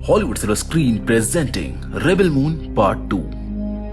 Hollywood silver screen presenting rebel moon part 2।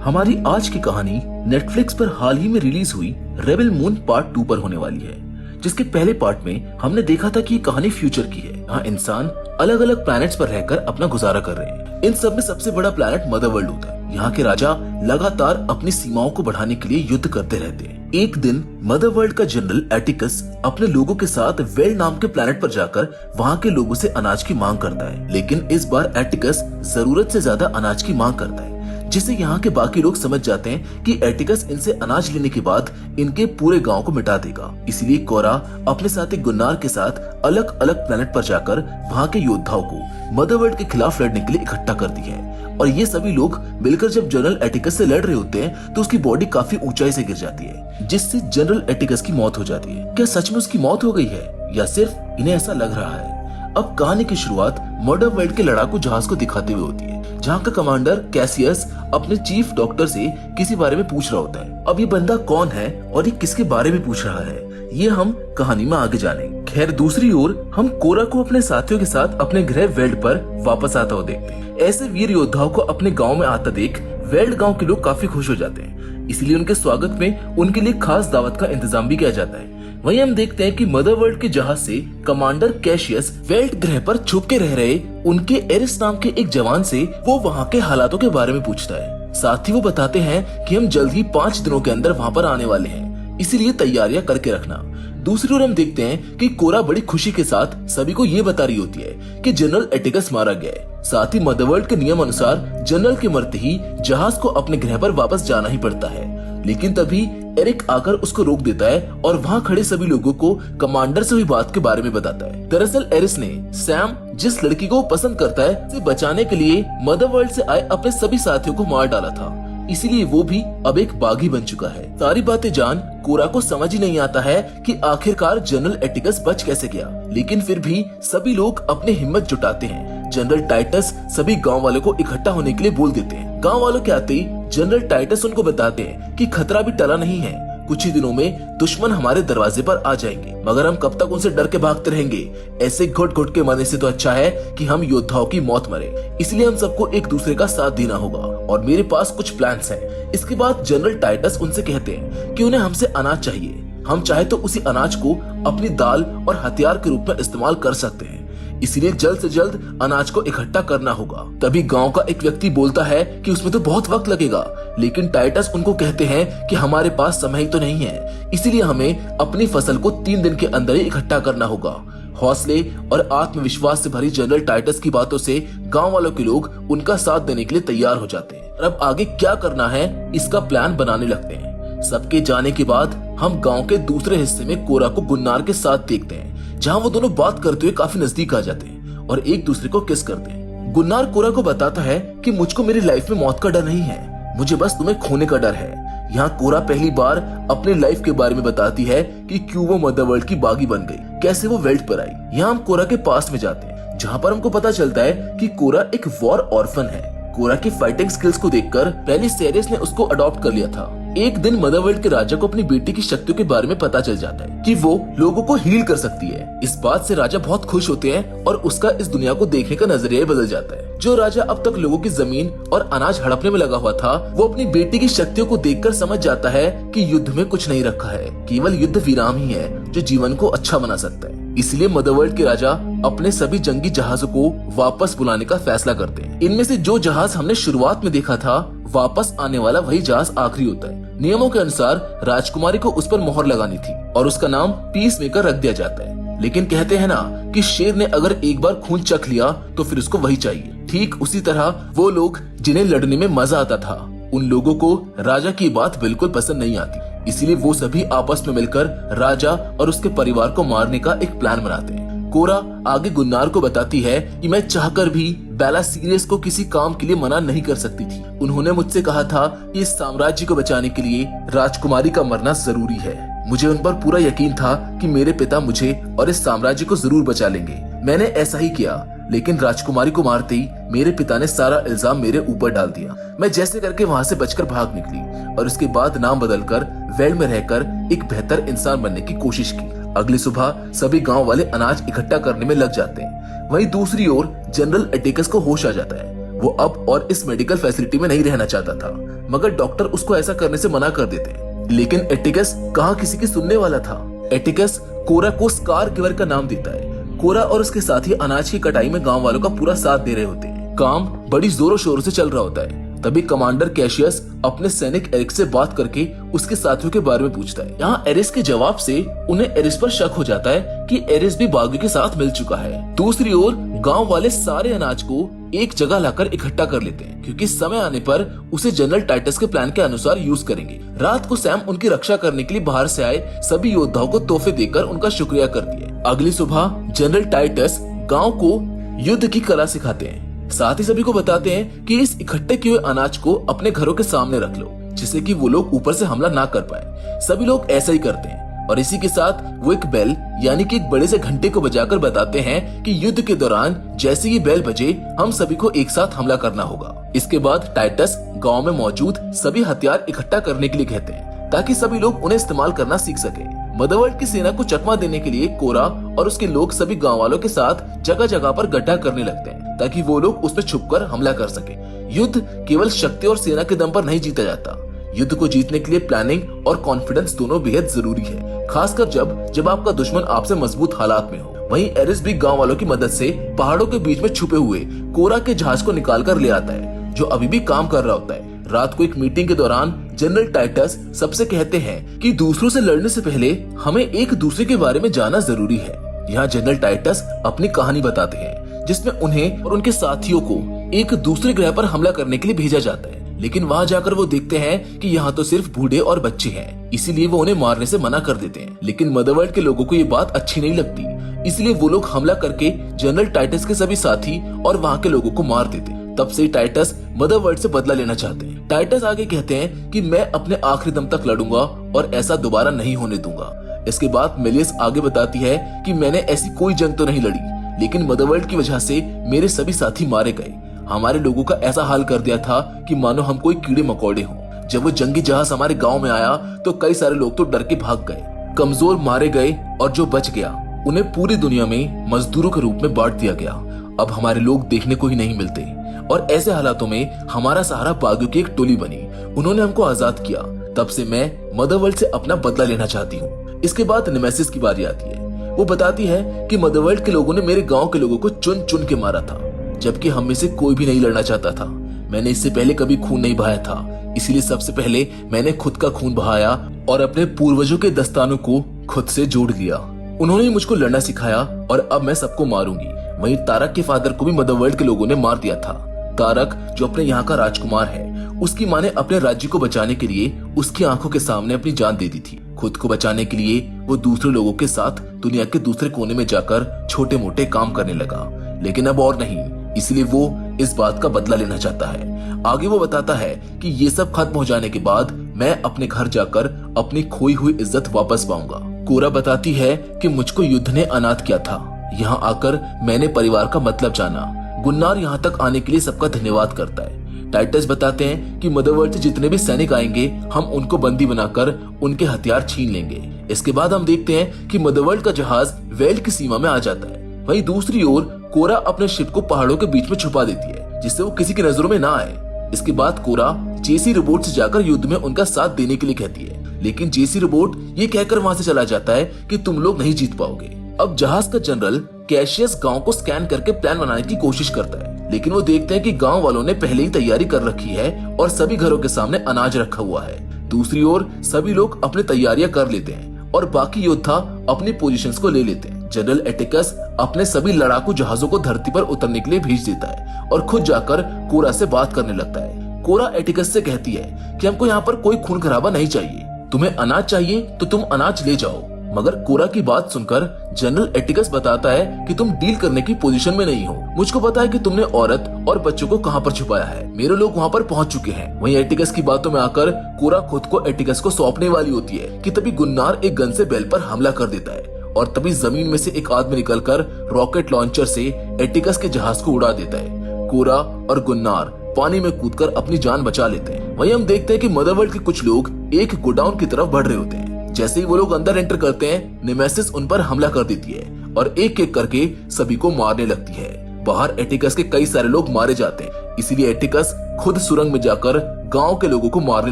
हमारी आज की कहानी नेटफ्लिक्स पर हाल ही में रिलीज हुई रेबल मून पार्ट 2 पर होने वाली है, जिसके पहले पार्ट में हमने देखा था कि ये कहानी फ्यूचर की है। यहाँ इंसान अलग अलग प्लैनेट्स पर रहकर अपना गुजारा कर रहे हैं। इन सब में सबसे बड़ा प्लैनेट मदर वर्ल्ड होता है। यहाँ के राजा लगातार अपनी सीमाओं को बढ़ाने के लिए युद्ध करते रहते हैं। एक दिन मदर वर्ल्ड का जनरल एटिकस अपने लोगों के साथ वेल नाम के प्लैनेट पर जाकर वहाँ के लोगों से अनाज की मांग करता है, लेकिन इस बार एटिकस जरूरत से ज्यादा अनाज की मांग करता है, जिसे यहाँ के बाकी लोग समझ जाते हैं कि एटिकस इनसे अनाज लेने के बाद इनके पूरे गांव को मिटा देगा। इसलिए कोरा अपने साथी गुन्नार के साथ अलग अलग प्लेनेट पर जाकर वहाँ के योद्धाओं को मदर वर्ल्ड के खिलाफ लड़ने के लिए इकट्ठा करती है। और ये सभी लोग मिलकर जब जनरल एटिकस से लड़ रहे होते हैं तो उसकी बॉडी काफी ऊंचाई से गिर जाती है, जिससे जनरल एटिकस की मौत हो जाती है। क्या सच में उसकी मौत हो गई है या सिर्फ इन्हें ऐसा लग रहा है? अब कहानी की शुरुआत मदर वर्ल्ड के लड़ाकू जहाज को दिखाते हुए होती है, जहाँ का कमांडर कैसियस अपने चीफ डॉक्टर से किसी बारे में पूछ रहा होता है। अब ये बंदा कौन है और ये किसके बारे में पूछ रहा है, ये हम कहानी में आगे जानेंगे। खैर, दूसरी ओर हम कोरा को अपने साथियों के साथ अपने ग्रह वेल्ड पर वापस आता हुआ देखते हैं। ऐसे वीर योद्धाओं को अपने गांव में आता देख वेल्ड गांव के लोग काफी खुश हो जाते हैं, इसलिए उनके स्वागत में उनके लिए खास दावत का इंतजाम भी किया जाता है। वहीं हम देखते हैं कि मदर वर्ल्ड के जहाज से कमांडर कैशियस वेल्ड ग्रह पर छुप के रह रहे उनके एरिस नाम के एक जवान से वो वहाँ के हालातों के बारे में पूछता है। साथ ही वो बताते हैं कि हम जल्द ही 5 दिनों के अंदर वहाँ पर आने वाले हैं, इसीलिए तैयारियां करके रखना। दूसरी ओर हम देखते हैं कि कोरा बड़ी खुशी के साथ सभी को ये बता रही होती है कि जनरल एटिकस मारा गया है। साथ ही मदर वर्ल्ड के नियम अनुसार जनरल के मरते ही जहाज को अपने ग्रह पर वापस जाना ही पड़ता है, लेकिन तभी एरिक आकर उसको रोक देता है और वहाँ खड़े सभी लोगों को कमांडर से हुई बात के बारे में बताता है। दरअसल एरिस ने सैम, जिस लड़की को वो पसंद करता है, उसे बचाने के लिए मदर वर्ल्ड से आए अपने सभी साथियों को मार डाला था, इसीलिए वो भी अब एक बागी बन चुका है। सारी बातें जान कोरा को समझ ही नहीं आता है कि आखिरकार जनरल एटिकस बच कैसे गया, लेकिन फिर भी सभी लोग अपनी हिम्मत जुटाते हैं। जनरल टाइटस सभी गांव वालों को इकट्ठा होने के लिए बोल देते हैं। गांव वालों के आते ही जनरल टाइटस उनको बताते हैं कि खतरा भी टला नहीं है, कुछ ही दिनों में दुश्मन हमारे दरवाजे पर आ जाएंगे, मगर हम कब तक उनसे डर के भागते रहेंगे? ऐसे घुट घुट के मरने से तो अच्छा है कि हम योद्धाओं की मौत मरे। इसलिए हम सबको एक दूसरे का साथ देना होगा और मेरे पास कुछ प्लान्स हैं। इसके बाद जनरल टाइटस उनसे कहते हैं कि उन्हें हमसे अनाज चाहिए, हम चाहे तो उसी अनाज को अपनी दाल और हथियार के रूप में इस्तेमाल कर सकते हैं, इसलिए जल्द से जल्द अनाज को इकट्ठा करना होगा। तभी गांव का एक व्यक्ति बोलता है कि उसमें तो बहुत वक्त लगेगा, लेकिन टाइटस उनको कहते हैं कि हमारे पास समय ही तो नहीं है, इसीलिए हमें अपनी फसल को 3 दिन के अंदर ही इकट्ठा करना होगा। हौसले और आत्मविश्वास से भरी जनरल टाइटस की बातों से गांव वालों के लोग उनका साथ देने के लिए तैयार हो जाते हैं। अब आगे क्या करना है इसका प्लान बनाने लगते हैं। सबके जाने के बाद हम गाँव के दूसरे हिस्से में कोरा को गुन्नार के साथ देखते हैं, जहाँ वो दोनों बात करते हुए काफी नजदीक आ जाते हैं और एक दूसरे को किस करते हैं। गुन्नार कोरा को बताता है कि मुझको मेरी लाइफ में मौत का डर नहीं है, मुझे बस तुम्हें खोने का डर है। यहाँ कोरा पहली बार अपने लाइफ के बारे में बताती है कि क्यों वो मदर वर्ल्ड की बागी बन गई, कैसे वो वेल्ड पर आई। यहाँ हम कोरा के पास में जाते हैं, जहाँ पर हमको पता चलता है कि कोरा एक वॉर ऑर्फन है। कोरा की फाइटिंग स्किल्स को देखकर पहले सेरेस ने उसको अडॉप्ट कर लिया था। एक दिन मदर वर्ल्ड के राजा को अपनी बेटी की शक्तियों के बारे में पता चल जाता है कि वो लोगों को हील कर सकती है। इस बात से राजा बहुत खुश होते हैं और उसका इस दुनिया को देखने का नजरिया बदल जाता है। जो राजा अब तक लोगों की जमीन और अनाज हड़पने में लगा हुआ था, वो अपनी बेटी की शक्तियों को देखकर समझ जाता है कि युद्ध में कुछ नहीं रखा है, केवल युद्ध विराम ही है जो जीवन को अच्छा बना सकता है। इसलिए मदर वर्ल्ड के राजा अपने सभी जंगी जहाजों को वापस बुलाने का फैसला करते हैं। इनमें से जो जहाज हमने शुरुआत में देखा था, वापस आने वाला वही जहाज आखिरी होता है। नियमों के अनुसार राजकुमारी को उस पर मोहर लगानी थी और उसका नाम पीस मेकर रख दिया जाता है, लेकिन कहते हैं ना कि शेर ने अगर एक बार खून चख लिया तो फिर उसको वही चाहिए। ठीक उसी तरह वो लोग जिन्हें लड़ने में मजा आता था, उन लोगों को राजा की बात बिल्कुल पसंद नहीं आती, इसीलिए वो सभी आपस में मिलकर राजा और उसके परिवार को मारने का एक प्लान बनाते हैं। कोरा आगे गुन्नार को बताती है कि मैं चाहकर भी बेला सीरियस को किसी काम के लिए मना नहीं कर सकती थी। उन्होंने मुझसे कहा था कि इस साम्राज्य को बचाने के लिए राजकुमारी का मरना जरूरी है। मुझे उन पर पूरा यकीन था कि मेरे पिता मुझे और इस साम्राज्य को जरूर बचा लेंगे। मैंने ऐसा ही किया, लेकिन राजकुमारी को मारते ही मेरे पिता ने सारा इल्जाम मेरे ऊपर डाल दिया। मैं जैसे करके वहाँ से बचकर भाग निकली और उसके बाद नाम बदलकर वेल्ड में रहकर एक बेहतर इंसान बनने की कोशिश की। अगली सुबह सभी गांव वाले अनाज इकट्ठा करने में लग जाते हैं। वहीं दूसरी ओर जनरल एटिकस को होश आ जाता है। वो अब और इस मेडिकल फैसिलिटी में नहीं रहना चाहता था, मगर डॉक्टर उसको ऐसा करने से मना कर देते हैं। लेकिन एटिकस कहाँ किसी की सुनने वाला था। एटिकस कोरा को स्कार गिवर का नाम देता है। कोरा और उसके साथी अनाज की कटाई में गांव वालों का पूरा साथ दे रहे होते हैं। काम बड़ी जोरों शोरों से चल रहा होता है। तभी कमांडर कैशियस अपने सैनिक एरिस से बात करके उसके साथियों के बारे में पूछता है। यहाँ एरिस के जवाब से उन्हें एरिस पर शक हो जाता है कि एरिस भी बागियों के साथ मिल चुका है। दूसरी ओर गांव वाले सारे अनाज को एक जगह लाकर इकट्ठा कर लेते हैं, क्योंकि समय आने पर उसे जनरल टाइटस के प्लान के अनुसार यूज करेंगे। रात को सैम उनकी रक्षा करने के लिए बाहर से आए सभी योद्धाओं को तोहफे देकर उनका शुक्रिया करती है। अगली सुबह जनरल टाइटस गांव को युद्ध की कला सिखाते हैं। साथ ही सभी को बताते हैं कि इस इकट्ठे किए हुए अनाज को अपने घरों के सामने रख लो, जिससे कि वो लोग ऊपर से हमला ना कर पाए। सभी लोग ऐसा ही करते हैं और इसी के साथ वो एक बेल यानी कि एक बड़े से घंटे को बजाकर बताते हैं कि युद्ध के दौरान जैसे ही बेल बजे हम सभी को एक साथ हमला करना होगा। इसके बाद टाइटस गांव में मौजूद सभी हथियार इकट्ठा करने के लिए कहते हैं, ताकि सभी लोग उन्हें इस्तेमाल करना सीख सके। मदरवर्ल्ड की सेना को चकमा देने के लिए कोरा और उसके लोग सभी गांव वालों के साथ जगह जगह पर गड्ढा करने लगते हैं, ताकि वो लोग उसमें छुपकर हमला कर सके। युद्ध केवल शक्ति और सेना के दम पर नहीं जीता जाता। युद्ध को जीतने के लिए प्लानिंग और कॉन्फिडेंस दोनों बेहद जरूरी है, खासकर जब आपका दुश्मन आपसे मजबूत हालात में हो। वहीं एरिस भी गांव वालों की मदद से पहाड़ों के बीच में छुपे हुए कोरा के जहाज को निकाल कर ले आता है, जो अभी भी काम कर रहा होता है। रात को एक मीटिंग के दौरान जनरल टाइटस सबसे कहते हैं कि दूसरों से लड़ने से पहले हमें एक दूसरे के बारे में जानना जरूरी है। यहाँ जनरल टाइटस अपनी कहानी बताते हैं, जिसमें उन्हें और उनके साथियों को एक दूसरे ग्रह पर हमला करने के लिए भेजा जाता है। लेकिन वहाँ जाकर वो देखते हैं कि यहाँ तो सिर्फ बूढ़े और बच्चे हैं, इसीलिए वो उन्हें मारने से मना कर देते हैं। लेकिन मदरवर्ल्ड के लोगों को ये बात अच्छी नहीं लगती, इसलिए वो लोग हमला करके जनरल टाइटस के सभी साथी और वहाँ के लोगों को मार देते हैं। तब से टाइटस मदरवर्ल्ड से बदला लेना चाहते हैं। टाइटस आगे कहते हैं कि मैं अपने आखिरी दम तक लड़ूंगा और ऐसा दोबारा नहीं होने दूंगा। इसके बाद मेलियस आगे बताती है कि मैंने ऐसी कोई जंग तो नहीं लड़ी, लेकिन मदरवर्ल्ड की वजह से मेरे सभी साथी मारे गए। हमारे लोगों का ऐसा हाल कर दिया था कि मानो हम कोई कीड़े मकोड़े हों। जब वो जंगी जहाज हमारे गांव में आया तो कई सारे लोग तो डर के भाग गए, कमजोर मारे गए और जो बच गया उन्हें पूरी दुनिया में मजदूरों के रूप में बांट दिया गया। अब हमारे लोग देखने को ही नहीं मिलते और ऐसे हालातों में हमारा सहारा बागियों की एक टोली बनी। उन्होंने हमको आजाद किया। तब से मैं मदरवर्ल्ड से अपना बदला लेना चाहती हूँ। इसके बाद नेमेसिस की बारी आती है। वो बताती है कि मदरवर्ल्ड के लोगों ने मेरे गांव के लोगों को चुन चुन के मारा था, जबकि हम में से कोई भी नहीं लड़ना चाहता था। मैंने इससे पहले कभी खून नहीं बहाया था, इसलिए सबसे पहले मैंने खुद का खून बहाया और अपने पूर्वजों के दस्तानों को खुद से जोड़ लिया। उन्होंने मुझको लड़ना सिखाया और अब मैं सबको मारूंगी। वहीं तारक के फादर को भी मदरवर्ल्ड के लोगों ने मार दिया था। तारक जो अपने यहाँ का राजकुमार है, उसकी माँ ने अपने राज्य को बचाने के लिए उसकी आंखों के सामने अपनी जान दे दी थी। खुद को बचाने के लिए वो दूसरे लोगों के साथ दुनिया के दूसरे कोने में जाकर छोटे मोटे काम करने लगा, लेकिन अब और नहीं, इसलिए वो इस बात का बदला लेना चाहता है। आगे वो बताता है कि ये सब खत्म हो जाने के बाद मैं अपने घर जाकर अपनी खोई हुई इज्जत वापस पाऊंगा। कोरा बताती है कि मुझको युद्ध ने अनाथ किया था। यहाँ आकर मैंने परिवार का मतलब जाना। गुन्नार यहाँ तक आने के लिए सबका धन्यवाद करता है। टाइटस बताते हैं कि मदरवर्ल्ड से जितने भी सैनिक आएंगे हम उनको बंदी बनाकर उनके हथियार छीन लेंगे। इसके बाद हम देखते हैं कि मदरवर्ल्ड का जहाज वेल की सीमा में आ जाता है। वहीं दूसरी ओर कोरा अपने शिप को पहाड़ों के बीच में छुपा देती है, जिससे वो किसी की नजरों में ना आए। इसके बाद कोरा जेसी रोबोट से जाकर युद्ध में उनका साथ देने के लिए कहती है, लेकिन जेसी रोबोट ये कहकर वहाँ से चला जाता है कि तुम लोग नहीं जीत पाओगे। अब जहाज का जनरल कैशियस गांव को स्कैन करके प्लान बनाने की कोशिश करता है, लेकिन वो देखते हैं कि गांव वालों ने पहले ही तैयारी कर रखी है और सभी घरों के सामने अनाज रखा हुआ है। दूसरी ओर सभी लोग अपनी तैयारियां कर लेते हैं और बाकी योद्धा अपनी पोजीशंस को ले लेते हैं। जनरल एटिकस अपने सभी लड़ाकू जहाजों को धरती पर उतरने के लिए भेज देता है और खुद जाकर कोरा से बात करने लगता है। कोरा एटिकस से कहती है कि हमको यहाँ पर कोई खून खराबा नहीं चाहिए, तुम्हें अनाज चाहिए तो तुम अनाज ले जाओ। मगर कोरा की बात सुनकर जनरल एटिकस बताता है कि तुम डील करने की पोजीशन में नहीं हो। मुझको पता है कि तुमने औरत और बच्चों को कहां पर छुपाया है। मेरे लोग वहां पर पहुंच चुके हैं। वहीं एटिकस की बातों में आकर कोरा खुद को एटिकस को सौंपने वाली होती है कि तभी गुन्नार एक गन से बेल पर हमला कर देता है और तभी जमीन में से एक आदमी निकलकर रॉकेट लॉन्चर से एटिकस के जहाज को उड़ा देता है। कोरा और गुन्नार पानी में कूदकर अपनी जान बचा लेते हैं। वहीं हम देखते हैं कि मदरवर्ल्ड के कुछ लोग एक गोडाउन की तरफ बढ़ रहे होते हैं। जैसे ही वो लोग अंदर एंटर करते हैं, नेमेसिस उन पर हमला कर देती है और एक एक करके सभी को मारने लगती है। बाहर एटिकस के कई सारे लोग मारे जाते हैं, इसीलिए एटिकस खुद सुरंग में जाकर गांव के लोगों को मारने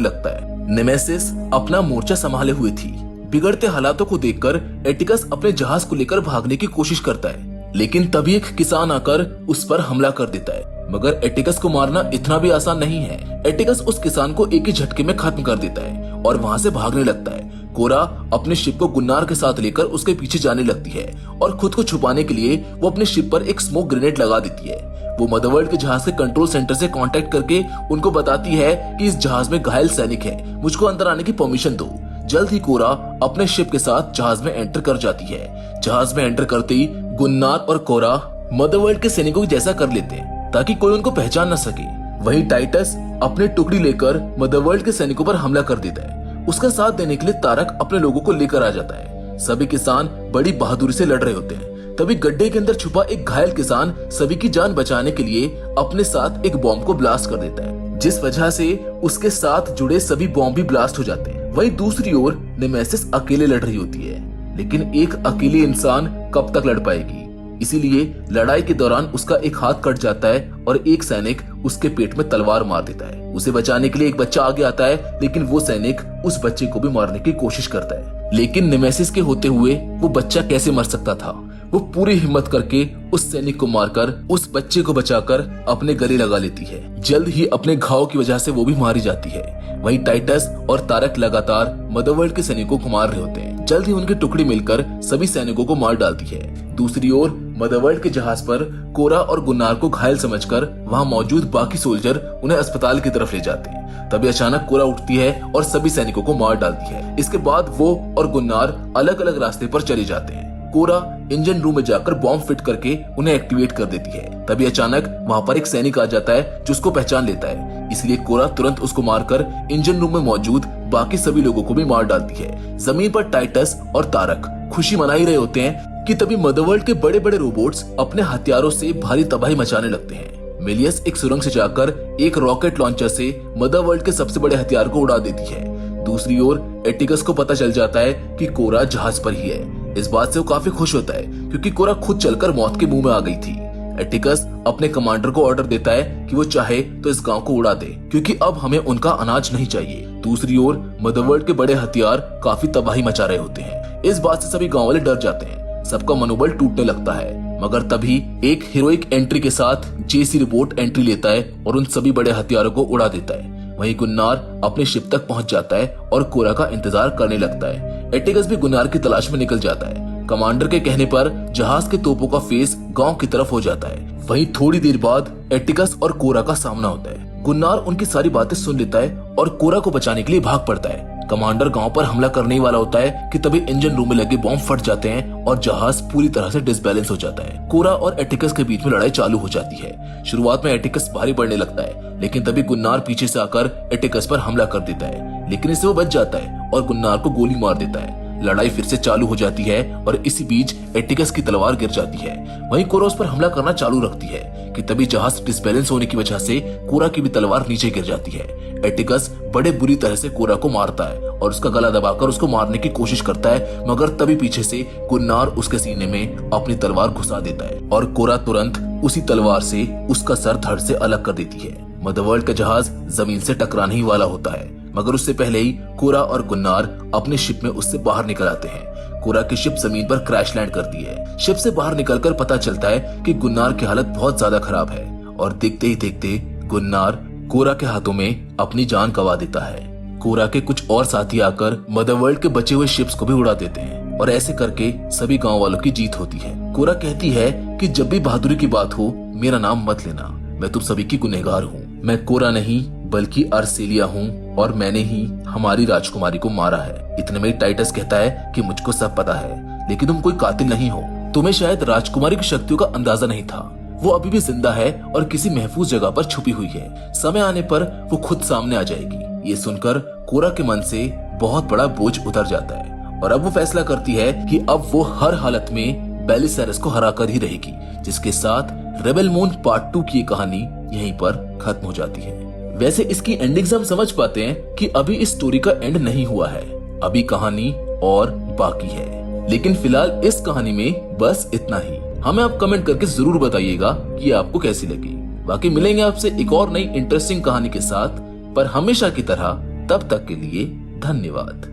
लगता है। नेमेसिस अपना मोर्चा संभाले हुए थी। बिगड़ते हालातों को देखकर एटिकस अपने जहाज को लेकर भागने की कोशिश करता है, लेकिन तभी एक किसान आकर उस पर हमला कर देता है। मगर एटिकस को मारना इतना भी आसान नहीं है। एटिकस उस किसान को एक ही झटके में खत्म कर देता है और वहाँ से भागने लगता है। कोरा अपने शिप को गुन्नार के साथ लेकर उसके पीछे जाने लगती है और खुद को छुपाने के लिए वो अपने शिप पर एक स्मोक ग्रेनेड लगा देती है। वो मदरवर्ल्ड के जहाज के कंट्रोल सेंटर से कांटेक्ट करके उनको बताती है कि इस जहाज में घायल सैनिक है, मुझको अंदर आने की परमिशन दो। जल्द ही कोरा अपने शिप के साथ जहाज में एंटर कर जाती है। जहाज में एंटर करते ही गुन्नार और कोरा मदरवर्ल्ड के सैनिकों की जैसा कर लेते हैं ताकि कोई उनको पहचान न सके। वहीं टाइटस अपनी टुकड़ी लेकर मदरवर्ल्ड के सैनिकों पर हमला कर देता है। उसका साथ देने के लिए तारक अपने लोगों को लेकर आ जाता है। सभी किसान बड़ी बहादुरी से लड़ रहे होते हैं। तभी गड्ढे के अंदर छुपा एक घायल किसान सभी की जान बचाने के लिए अपने साथ एक बॉम्ब को ब्लास्ट कर देता है, जिस वजह से उसके साथ जुड़े सभी बॉम्ब भी ब्लास्ट हो जाते हैं। वहीं दूसरी ओर नेमेसिस अकेले लड़ रही होती है, लेकिन एक अकेले इंसान कब तक लड़ पाएगी। इसीलिए लड़ाई के दौरान उसका एक हाथ कट जाता है और एक सैनिक उसके पेट में तलवार मार देता है। उसे बचाने के लिए एक बच्चा आगे आता है, लेकिन वो सैनिक उस बच्चे को भी मारने की कोशिश करता है। लेकिन नेमेसिस के होते हुए वो बच्चा कैसे मर सकता था। वो पूरी हिम्मत करके उस सैनिक को मारकर उस बच्चे को बचाकर अपने गले लगा लेती है। जल्द ही अपने घाव की वजह से वो भी मारी जाती है। वहीं टाइटस और तारक लगातार मदरवर्ल्ड के सैनिकों को मार रहे होते हैं। जल्द ही उनकी टुकड़ी मिलकर सभी सैनिकों को मार डालती है। दूसरी ओर मदरवर्ल्ड के जहाज पर कोरा और गुन्नार को घायल समझकर वहां मौजूद बाकी सोल्जर उन्हें अस्पताल की तरफ ले जाते हैं। तभी अचानक कोरा उठती है और सभी सैनिकों को मार डालती है। इसके बाद वो और गुन्नार अलग अलग रास्ते पर चले जाते हैं। कोरा इंजन रूम में जाकर बॉम्ब फिट करके उन्हें एक्टिवेट कर देती है। तभी अचानक वहाँ पर एक सैनिक आ जाता है जो उसको पहचान लेता है, इसलिए कोरा तुरंत उसको मारकर इंजन रूम में मौजूद बाकी सभी लोगों को भी मार डालती है। जमीन पर टाइटस और तारक खुशी मना ही रहे होते हैं कि तभी मदरवर्ल्ड के बड़े बड़े रोबोट्स अपने हथियारों से भारी तबाही मचाने लगते हैं। मेलियस एक सुरंग से जाकर एक रॉकेट लॉन्चर से मदरवर्ल्ड के सबसे बड़े हथियार को उड़ा देती है। दूसरी ओर एटिकस को पता चल जाता है कि कोरा जहाज पर ही है। इस बात से वो काफी खुश होता है क्योंकि कोरा खुद चलकर मौत के मुंह में आ गई थी। एटिकस अपने कमांडर को ऑर्डर देता है कि वो चाहे तो इस गांव को उड़ा दे, क्योंकि अब हमें उनका अनाज नहीं चाहिए। दूसरी ओर मदरवर्ल्ड के बड़े हथियार काफी तबाही मचा रहे होते हैं। इस बात से सभी गांव वाले डर जाते हैं, सबका मनोबल टूटने लगता है। मगर तभी एक हीरोइक एंट्री के साथ जेसी रोबोट एंट्री लेता है और उन सभी बड़े हथियारों को उड़ा देता है। वहीं गुन्नार अपने शिप तक पहुंच जाता है और कोरा का इंतजार करने लगता है। एटिकस भी गुन्नार की तलाश में निकल जाता है। कमांडर के कहने पर जहाज के तोपों का फेस गांव की तरफ हो जाता है। वहीं थोड़ी देर बाद एटिकस और कोरा का सामना होता है। गुन्नार उनकी सारी बातें सुन लेता है और कोरा को बचाने के लिए भाग पड़ता है। कमांडर गांव पर हमला करने वाला होता है कि तभी इंजन रूम में लगे बॉम्ब फट जाते हैं और जहाज पूरी तरह से डिसबैलेंस हो जाता है। कोरा और एटिकस के बीच में लड़ाई चालू हो जाती है। शुरुआत में एटिकस भारी पड़ने लगता है, लेकिन तभी गुन्नार पीछे से आकर एटिकस पर हमला कर देता है, लेकिन इससे वो बच जाता है और गुन्नार को गोली मार देता है। लड़ाई फिर से चालू हो जाती है और इसी बीच एटिकस की तलवार गिर जाती है। वहीं कोरा उस पर हमला करना चालू रखती है कि तभी जहाज डिसबैलेंस होने की वजह से कोरा की भी तलवार नीचे गिर जाती है। एटिकस बड़े बुरी तरह से कोरा को मारता है और उसका गला दबाकर उसको मारने की कोशिश करता है, मगर तभी पीछे से गुन्नार उसके सीने में अपनी तलवार घुसा देता है और कोरा तुरंत उसी तलवार से उसका सर धड़ से अलग कर देती है। मदरवर्ल्ड का जहाज जमीन से टकराने ही वाला होता है, मगर उससे पहले ही कोरा और गुन्नार अपने शिप में उससे बाहर निकल आते हैं। कोरा की शिप जमीन पर क्रैश लैंड करती है। शिप से बाहर निकलकर पता चलता है कि गुन्नार की हालत बहुत ज्यादा खराब है और देखते ही देखते गुन्नार कोरा के हाथों में अपनी जान गंवा देता है। कोरा के कुछ और साथी आकर मदरवर्ल्ड के बचे हुए शिप्स को भी उड़ा देते हैं और ऐसे करके सभी गांव वालों की जीत होती है। कोरा कहती है कि जब भी बहादुरी की बात हो मेरा नाम मत लेना, मैं तुम सभी की गुनहगार हूँ। मैं कोरा नहीं बल्कि अर्सेलिया हूँ और मैंने ही हमारी राजकुमारी को मारा है। इतने में टाइटस कहता है कि मुझको सब पता है, लेकिन तुम कोई कातिल नहीं हो। तुम्हें शायद राजकुमारी की शक्तियों का अंदाजा नहीं था। वो अभी भी जिंदा है और किसी महफूज जगह पर छुपी हुई है। समय आने पर वो खुद सामने आ जाएगी। ये सुनकर कोरा के मन से बहुत बड़ा बोझ उतर जाता है और अब वो फैसला करती है कि अब वो हर हालत में बेलिसेरस को हराकर ही रहेगी। जिसके साथ रेबेल मून पार्ट 2 की कहानी यहीं पर खत्म हो जाती है। वैसे इसकी एंडिंग से हम समझ पाते हैं कि अभी इस स्टोरी का एंड नहीं हुआ है, अभी कहानी और बाकी है। लेकिन फिलहाल इस कहानी में बस इतना ही। हमें आप कमेंट करके जरूर बताइएगा कि आपको कैसी लगी। बाकी मिलेंगे आपसे एक और नई इंटरेस्टिंग कहानी के साथ, पर हमेशा की तरह। तब तक के लिए धन्यवाद।